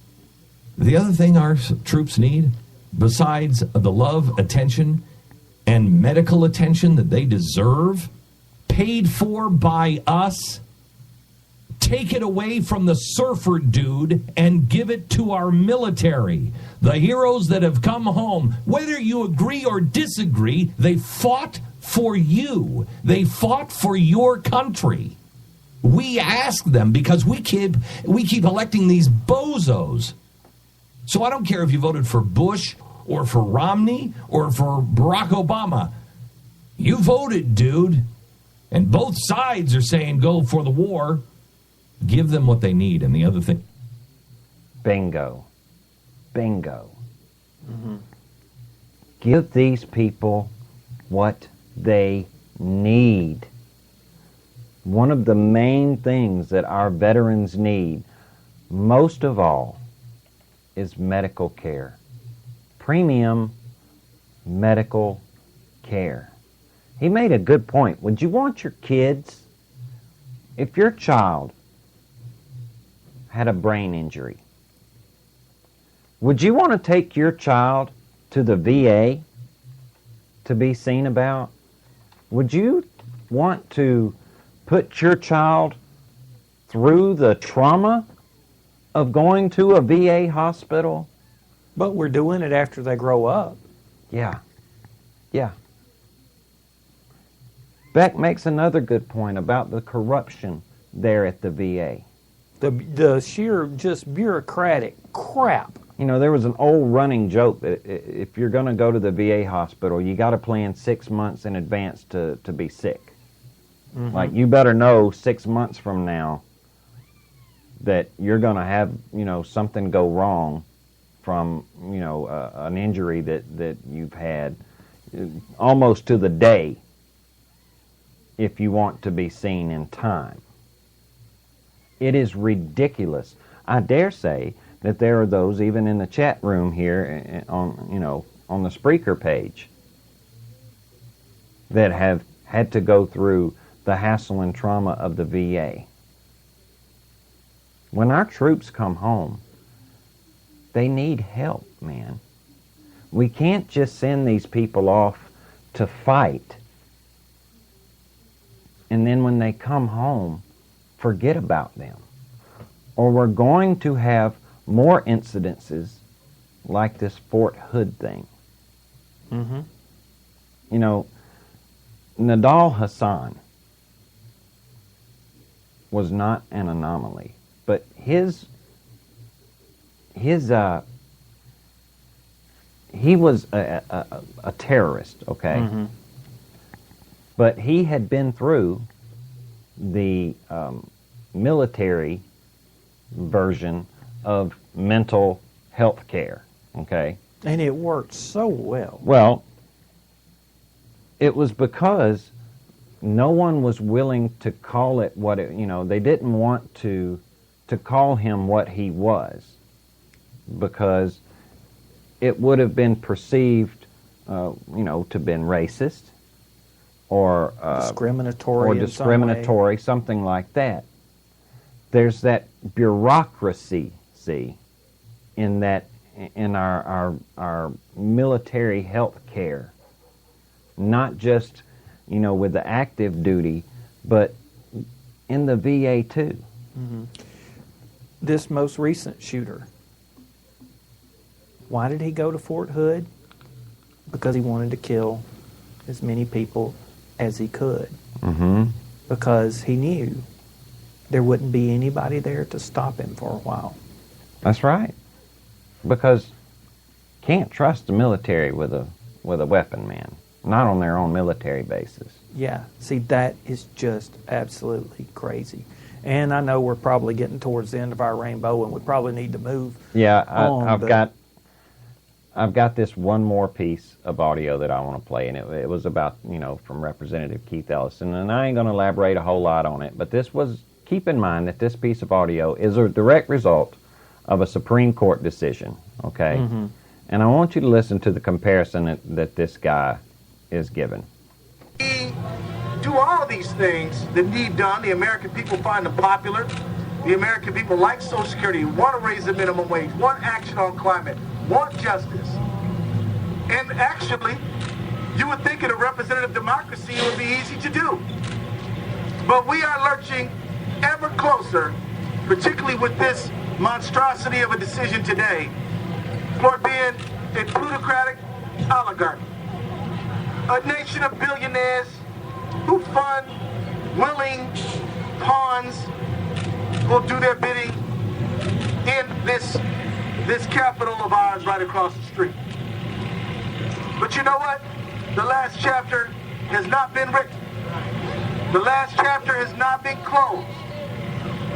The other thing our troops need, besides the love, attention, and medical attention that they deserve... paid for by us, take it away from the surfer dude and give it to our military. The heroes that have come home, whether you agree or disagree, they fought for you. They fought for your country. We ask them because we keep electing these bozos. So I don't care if you voted for Bush or for Romney or for Barack Obama. You voted, dude. And both sides are saying go for the war. Give them what they need. And the other thing. Bingo. Mm-hmm. Give these people what they need. One of the main things that our veterans need, most of all, is medical care. Premium medical care. He made a good point. Would you want your kids, if your child had a brain injury, would you want to take your child to the VA to be seen about? Would you want to put your child through the trauma of going to a VA hospital? But we're doing it after they grow up. Yeah. Beck makes another good point about the corruption there at the VA. The sheer just bureaucratic crap. You know, there was an old running joke that if you're going to go to the VA hospital, you got to plan 6 months in advance to be sick. Mm-hmm. Like, you better know 6 months from now that you're going to have, something go wrong from, an injury that you've had almost to the day, if you want to be seen in time. It is ridiculous. I dare say that there are those, even in the chat room here on the Spreaker page, that have had to go through the hassle and trauma of the VA. When our troops come home, they need help, man. We can't just send these people off to fight, and then when they come home, forget about them. Or we're going to have more incidences like this Fort Hood thing. Mm-hmm. You know, Nadal Hassan was not an anomaly, but he was a terrorist, okay? Mm-hmm. But he had been through the military version of mental health care, okay? And it worked so well. Well, it was because no one was willing to call it what it, they didn't want to call him what he was, because it would have been perceived, to been racist or discriminatory, something like that. There's that bureaucracy, in our military health care, not just with the active duty, but in the VA too. Mm-hmm. This most recent shooter, why did he go to Fort Hood? Because he wanted to kill as many people as he could. Mm-hmm. Because he knew there wouldn't be anybody there to stop him for a while. That's right. Because can't trust the military with a weapon, man. Not on their own military bases. Yeah. See, that is just absolutely crazy. And I know we're probably getting towards the end of our rainbow, and we probably need to move. Yeah, on, I've got this one more piece of audio that I want to play, and it was about, from Representative Keith Ellison, and I ain't going to elaborate a whole lot on it, but keep in mind that this piece of audio is a direct result of a Supreme Court decision, okay? Mm-hmm. And I want you to listen to the comparison that this guy is given. Do all these things that need done. The American people find them popular. The American people like Social Security, want to raise the minimum wage, want action on climate, want justice. And actually, you would think in a representative democracy it would be easy to do. But we are lurching ever closer, particularly with this monstrosity of a decision today, toward being a plutocratic oligarchy. A nation of billionaires who fund willing pawns will do their bidding in this capital of ours right across the street. But you know what? The last chapter has not been written. The last chapter has not been closed,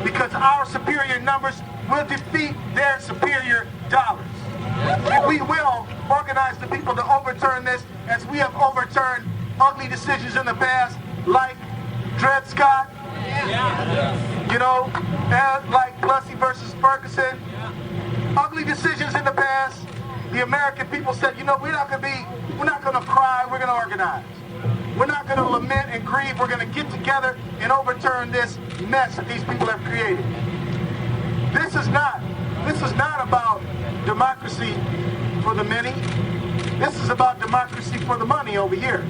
because our superior numbers will defeat their superior dollars. And we will organize the people to overturn this, as we have overturned ugly decisions in the past, like Dred Scott, and like Plessy versus Ferguson. Ugly decisions in the past. The American people said, we're not going to cry, we're going to organize. We're not going to lament and grieve, we're going to get together and overturn this mess that these people have created. This is not about democracy for the many. This is about democracy for the money over here.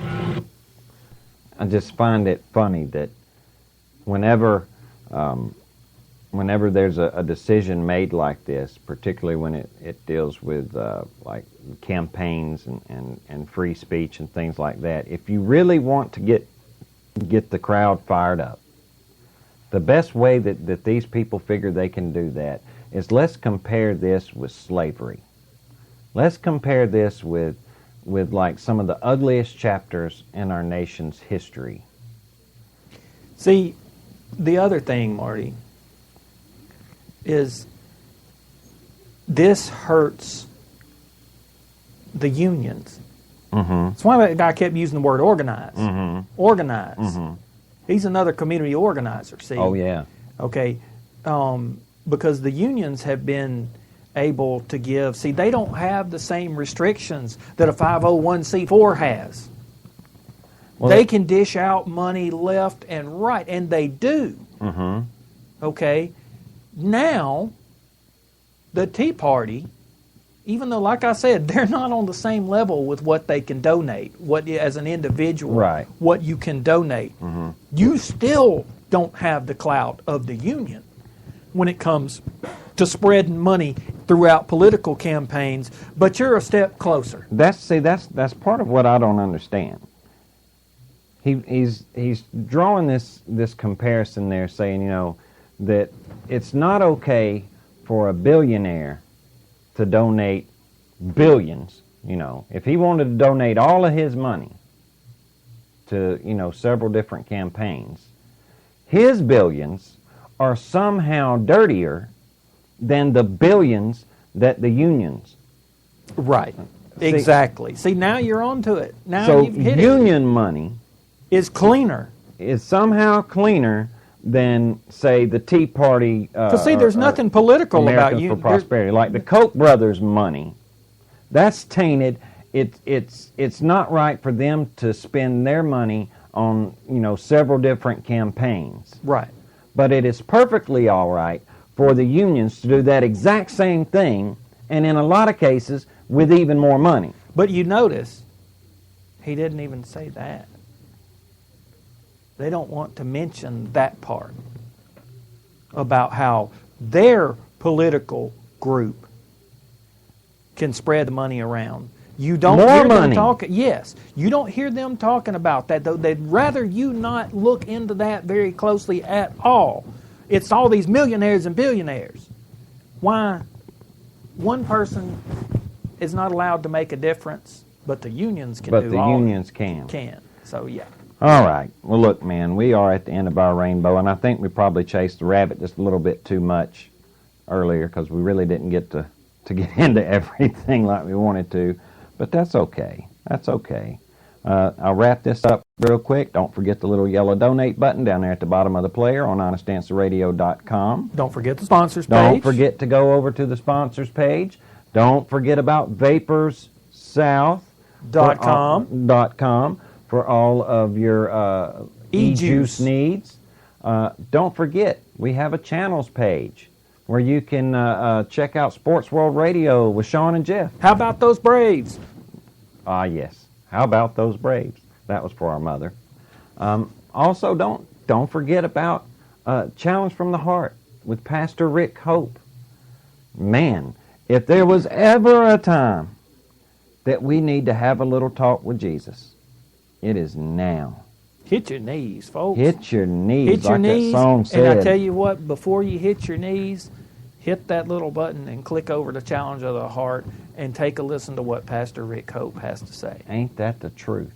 I just find it funny that whenever there's a decision made like this, particularly when it deals with like campaigns and free speech and things like that, if you really want to get the crowd fired up, the best way that these people figure they can do that is, let's compare this with slavery. Let's compare this with like some of the ugliest chapters in our nation's history. See, the other thing, Marty, is this hurts the unions. Mm-hmm. That's why that guy kept using the word organize. Mm-hmm. Organize. Mm-hmm. He's another community organizer, see? Oh, yeah. Okay. Because the unions have been able to give. See, they don't have the same restrictions that a 501c4 has. Well, they can dish out money left and right, and they do. Mm-hmm. Okay? Now, the Tea Party, even though, like I said, they're not on the same level with what they can donate, what as an individual, right, what you can donate. Mm-hmm. You still don't have the clout of the union when it comes to spreading money throughout political campaigns, but you're a step closer. That's part of what I don't understand. He's drawing this comparison there, saying, you know, that it's not okay for a billionaire to donate billions. You know, if he wanted to donate all of his money to, you know, several different campaigns, his billions are somehow dirtier than the billions that the unions. Right. Exactly. See, now you're onto it. Now so you've hit union money is cleaner. Is somehow cleaner than, say, the Tea Party. See, there's nothing political Americans about you. for Prosperity, like the Koch brothers' money. That's tainted. It's not right for them to spend their money on, you know, several different campaigns. Right. But it is perfectly all right for the unions to do that exact same thing, and in a lot of cases with even more money. But you notice, he didn't even say that. They don't want to mention that part about how their political group can spread the money around. You don't hear them talking. Yes, you don't hear them talking about that, though. They'd rather you not look into that very closely at all. It's all these millionaires and billionaires. Why? One person is not allowed to make a difference, but the unions can. But the unions can. So yeah. All right. Well, look, man, we are at the end of our rainbow, and I think we probably chased the rabbit just a little bit too much earlier because we really didn't get to get into everything like we wanted to. But that's okay. That's okay. I'll wrap this up real quick. Don't forget the little yellow donate button down there at the bottom of the player on honestanswerradio.com. Don't forget the sponsors page. Don't forget to go over to the sponsors page. Don't forget about vaporssouth.com for all of your e-juice needs. Don't forget, we have a channels page where you can check out Sports World Radio with Sean and Jeff. How about those Braves? Yes. How about those Braves? That was for our mother. Also, don't forget about Challenge from the Heart with Pastor Rick Hope. Man, if there was ever a time that we need to have a little talk with Jesus, it is now. Hit your knees, folks. Hit your knees, hit your like knees, that song said. And I tell you what, before you hit your knees, hit that little button and click over to Challenge of the Heart and take a listen to what Pastor Rick Hope has to say. Ain't that the truth?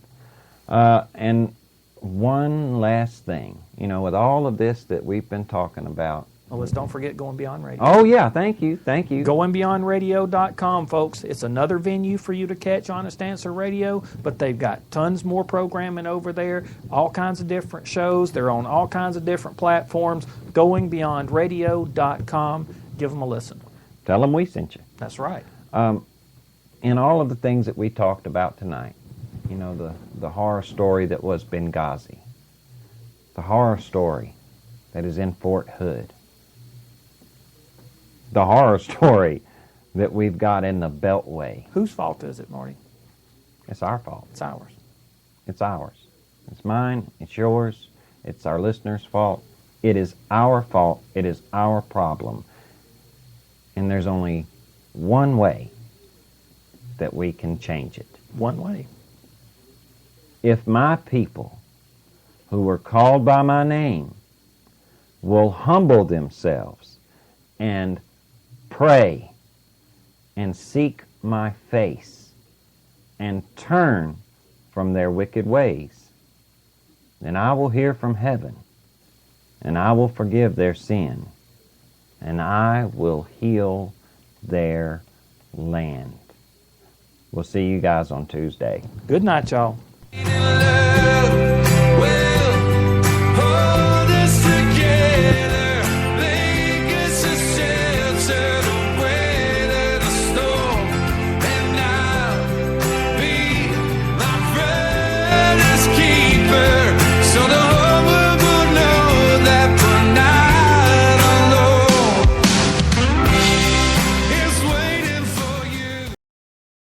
And one last thing, you know, with all of this that we've been talking about. Well, let's don't forget Going Beyond Radio. Oh, yeah, thank you. GoingBeyondRadio.com, folks. It's another venue for you to catch Honest Answer Radio, but they've got tons more programming over there, all kinds of different shows. They're on all kinds of different platforms. GoingBeyondRadio.com. Give them a listen. Tell them we sent you. That's right. In all of the things that we talked about tonight, you know, the horror story that was Benghazi, the horror story that is in Fort Hood, the horror story that we've got in the Beltway. Whose fault is it, Marty? It's our fault. It's ours. It's ours. It's mine. It's yours. It's our listeners' fault. It is our fault. It is our problem. And there's only one way that we can change it. One way. If my people, who are called by my name, will humble themselves and pray and seek my face and turn from their wicked ways, then I will hear from heaven and I will forgive their sin and I will heal their land. We'll see you guys on Tuesday. Good night, y'all.